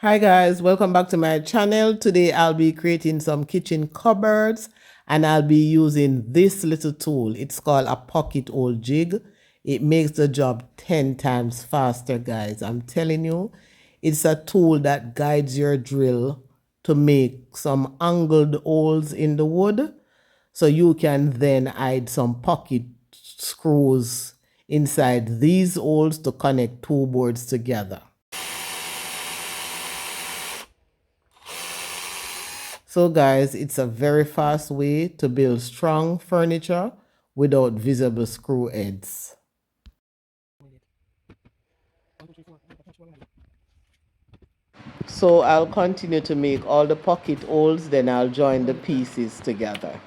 Hi guys, welcome back to my channel. Today I'll be creating some kitchen cupboards and I'll be using this little tool. It's called a pocket hole jig. It makes the job 10 times faster, guys. I'm telling you, it's a tool that guides your drill to make some angled holes in the wood so you can then hide some pocket screws inside these holes to connect two boards together. So guys, it's a very fast way to build strong furniture without visible screw heads. So I'll continue to make all the pocket holes, then I'll join the pieces together.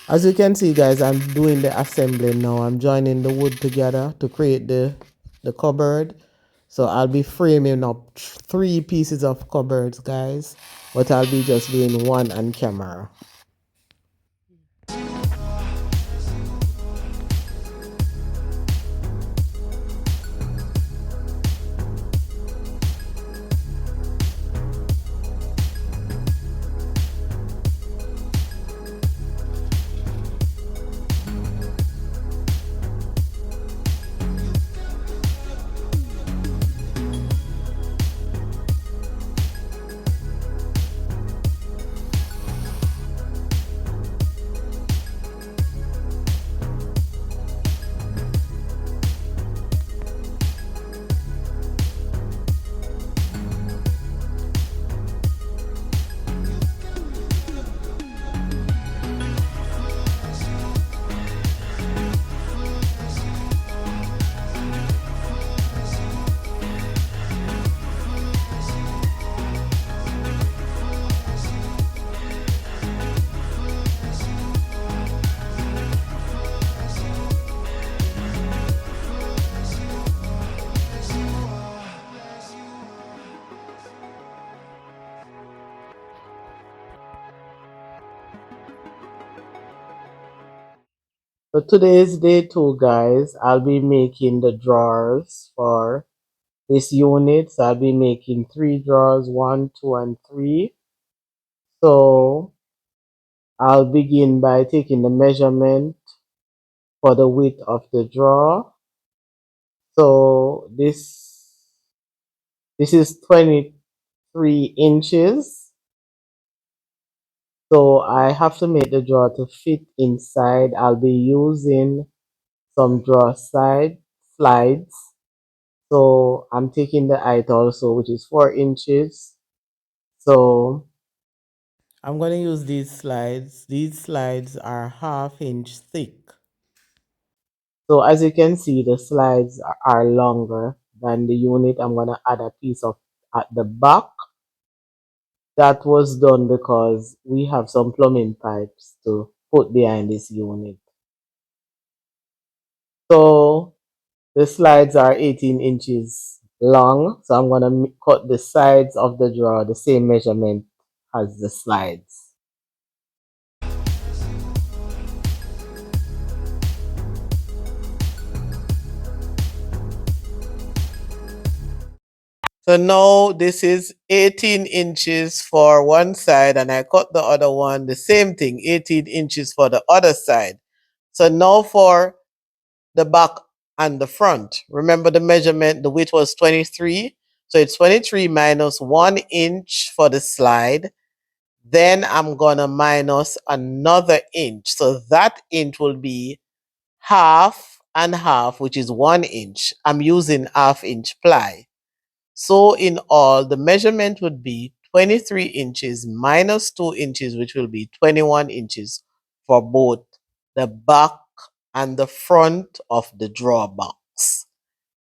As you can see guys, I'm doing the assembly now. I'm joining the wood together to create the cupboard. So I'll be framing up 3 pieces of cupboards guys, but I'll be just doing one on camera. So today's day 2 guys, I'll be making the drawers for this unit. So I'll be making 3 drawers, 1, 2 and 3. So I'll begin by taking the measurement for the width of the drawer. So this is 23 inches. So I have to make the drawer to fit inside. I'll be using some drawer side slides. So I'm taking the height also, which is 4 inches. So I'm going to use these slides. These slides are 1/2 inch thick. So as you can see, the slides are longer than the unit. I'm going to add a piece of at the back. That was done because we have some plumbing pipes to put behind this unit. So the slides are 18 inches long. So I'm going to cut the sides of the drawer the same measurement as the slides. So now this is 18 inches for one side and I cut the other one, the same thing, 18 inches for the other side. So now for the back and the front. Remember the measurement, the width was 23. So it's 23 minus 1 inch for the slide. Then I'm going to minus another inch. So that inch will be half and half, which is 1 inch. I'm using half-inch ply. So in all, the measurement would be 23 inches minus 2 inches, which will be 21 inches for both the back and the front of the drawer box.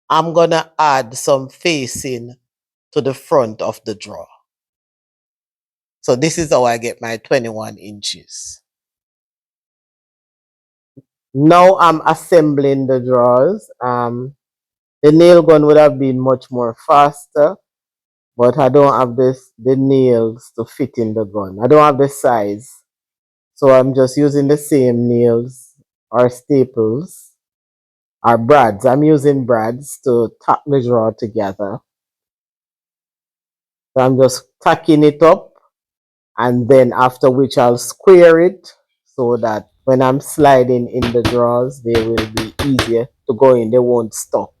I'm going to add some facing to the front of the drawer. So this is how I get my 21 inches. Now I'm assembling the drawers. The nail gun would have been much more faster, but I don't have the nails to fit in the gun. I don't have the size. So I'm just using the same nails or staples or brads. I'm using brads to tack the drawer together. So I'm just tacking it up, and then after which I'll square it so that when I'm sliding in the drawers, they will be easier to go in. They won't stuck.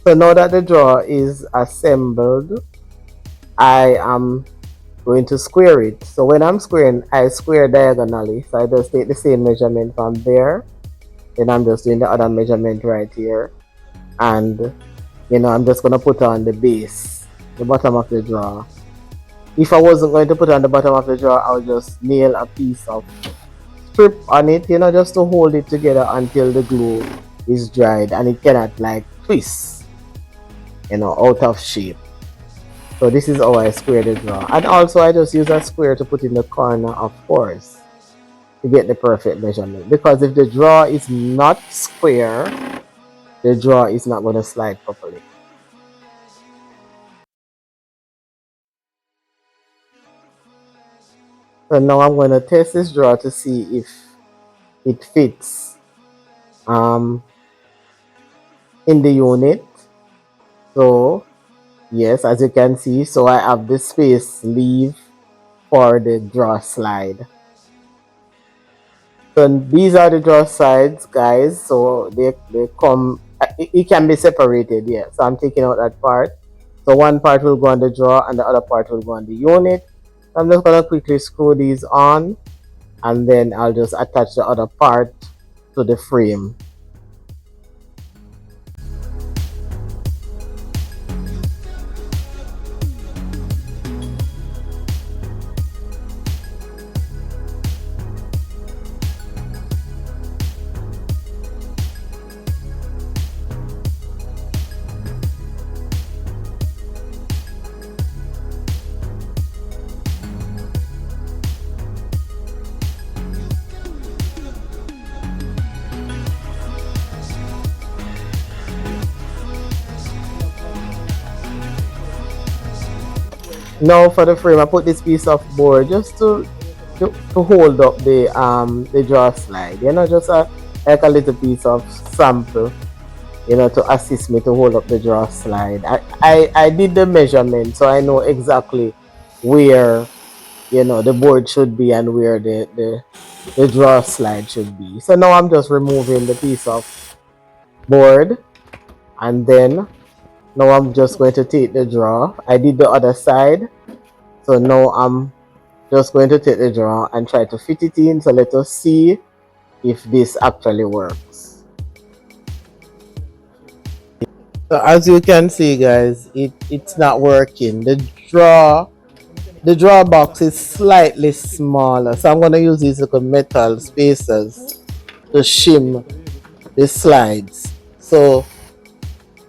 So now that the drawer is assembled, I am going to square it. So when I'm squaring, I square diagonally. So I just take the same measurement from there. Then I'm just doing the other measurement right here. And, I'm just going to put on the base, the bottom of the drawer. If I wasn't going to put on the bottom of the drawer, I would just nail a piece of strip on it, just to hold it together until the glue is dried and it cannot like twist, out of shape. So this is how I square the drawer. And also I just use a square to put in the corner, of course, to get the perfect measurement. Because if the drawer is not square, the drawer is not going to slide properly. So now I'm going to test this drawer to see if it fits in the unit. So yes, as you can see, so I have the space leave for the drawer slide. So these are the drawer sides, guys. So they come, it can be separated, yeah. So I'm taking out that part. So one part will go on the drawer and the other part will go on the unit. I'm just gonna quickly screw these on, and then I'll just attach the other part to the frame. Now for the frame, I put this piece of board just to hold up the drawer slide. Just like a little piece of sample, to assist me to hold up the drawer slide. I did the measurement, so I know exactly where the board should be and where the drawer slide should be. So now I'm just removing the piece of board, and then now I'm just going to take the drawer. I did the other side, so now I'm just going to take the drawer and try to fit it in. So let us see if this actually works. So as you can see, guys, it's not working. The drawer box is slightly smaller, so I'm going to use these little metal spacers to shim the slides. So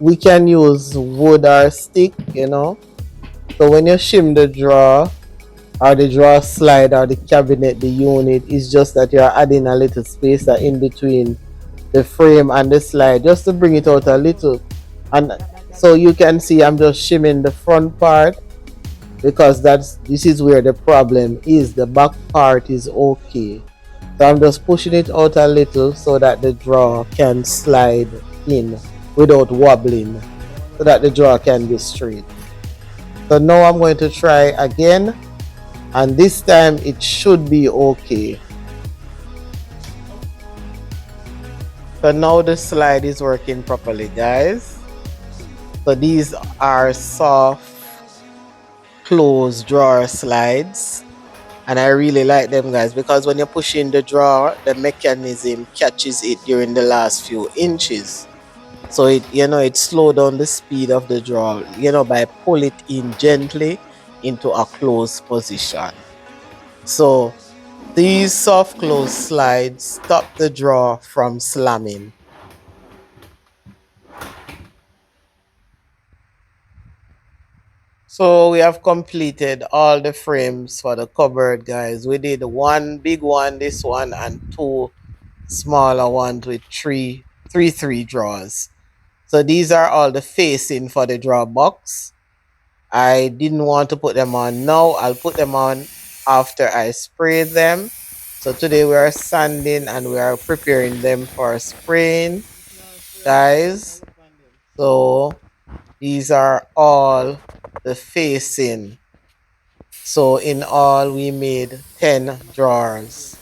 we can use wood or stick, So when you shim the drawer or the drawer slide or the cabinet, the unit. It's just that you're adding a little spacer in between the frame and the slide just to bring it out a little. And so you can see I'm just shimming the front part because this is where the problem is. The back part is okay. So I'm just pushing it out a little so that the drawer can slide in without wobbling, so that the drawer can be straight. So now I'm going to try again, and this time it should be okay. So now the slide is working properly, guys. So these are soft closed drawer slides, and I really like them, guys, because when you push in the drawer, the mechanism catches it during the last few inches. So it slow down the speed of the drawer, by pull it in gently into a closed position. So these soft close slides stop the drawer from slamming. So we have completed all the frames for the cupboard, guys. We did one big one, this one, and two smaller ones with three drawers. So these are all the facing for the drawer box. I didn't want to put them on now. I'll put them on after I spray them. So today we are sanding and we are preparing them for spraying, guys. So these are all the facing. So in all we made 10 drawers.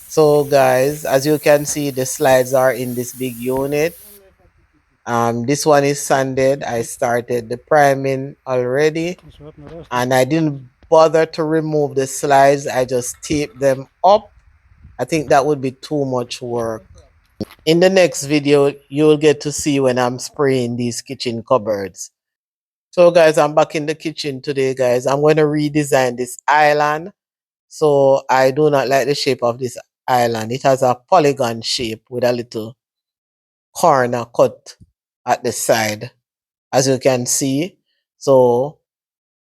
So guys, as you can see, the slides are in this big unit. This one is sanded. I started the priming already, and I didn't bother to remove the slides. I just taped them up. I think that would be too much work. In the next video, you'll get to see when I'm spraying these kitchen cupboards. So guys, I'm back in the kitchen today, guys. I'm going to redesign this island. So I do not like the shape of this island. It has a polygon shape with a little corner cut at the side, as you can see. So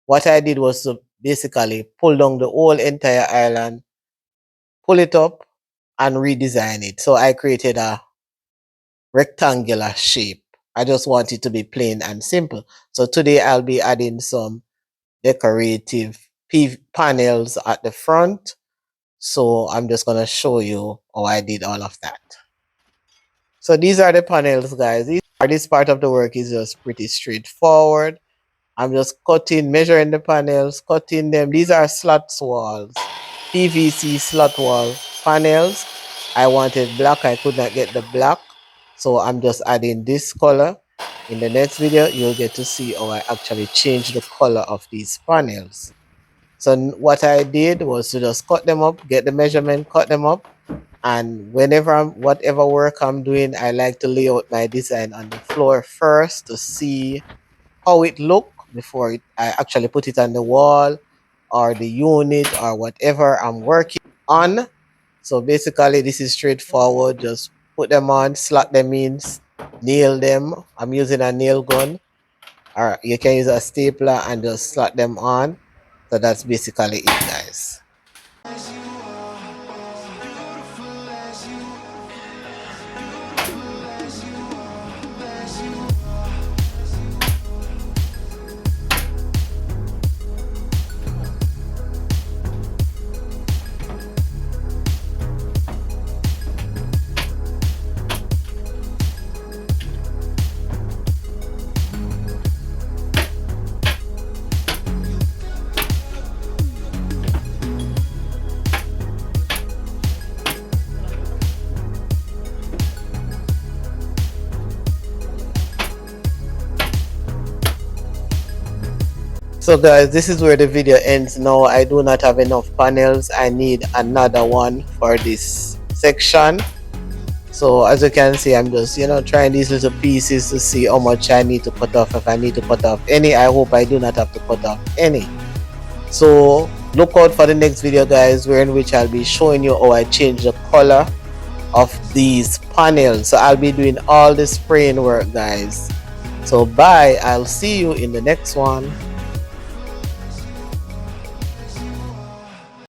what I did was to basically pull down the whole entire island, pull it up, and redesign it. So I created a rectangular shape. I just want it to be plain and simple. So today I'll be adding some decorative panels at the front. So I'm just going to show you how I did all of that. So these are the panels, guys. This part of the work is just pretty straightforward. I'm just cutting, measuring the panels, cutting them. These are slot walls, PVC slot wall panels. I wanted black. I could not get the black. So I'm just adding this color. In the next video, you'll get to see how I actually change the color of these panels. So what I did was to just cut them up, get the measurement, cut them up. And whatever work I'm doing, I like to lay out my design on the floor first to see how it look before I actually put it on the wall or the unit or whatever I'm working on. So basically this is straightforward. Just put them on, slot them in, nail them. I'm using a nail gun, or you can use a stapler and just slot them on. So that's basically it, guys. So guys, this is where the video ends now. I do not have enough panels. I need another one for this section. So as you can see, I'm just trying these little pieces to see how much I need to cut off. If I need to cut off any, I hope I do not have to cut off any. So look out for the next video, guys, in which I'll be showing you how I change the color of these panels. So I'll be doing all the spraying work, guys. So bye, I'll see you in the next one.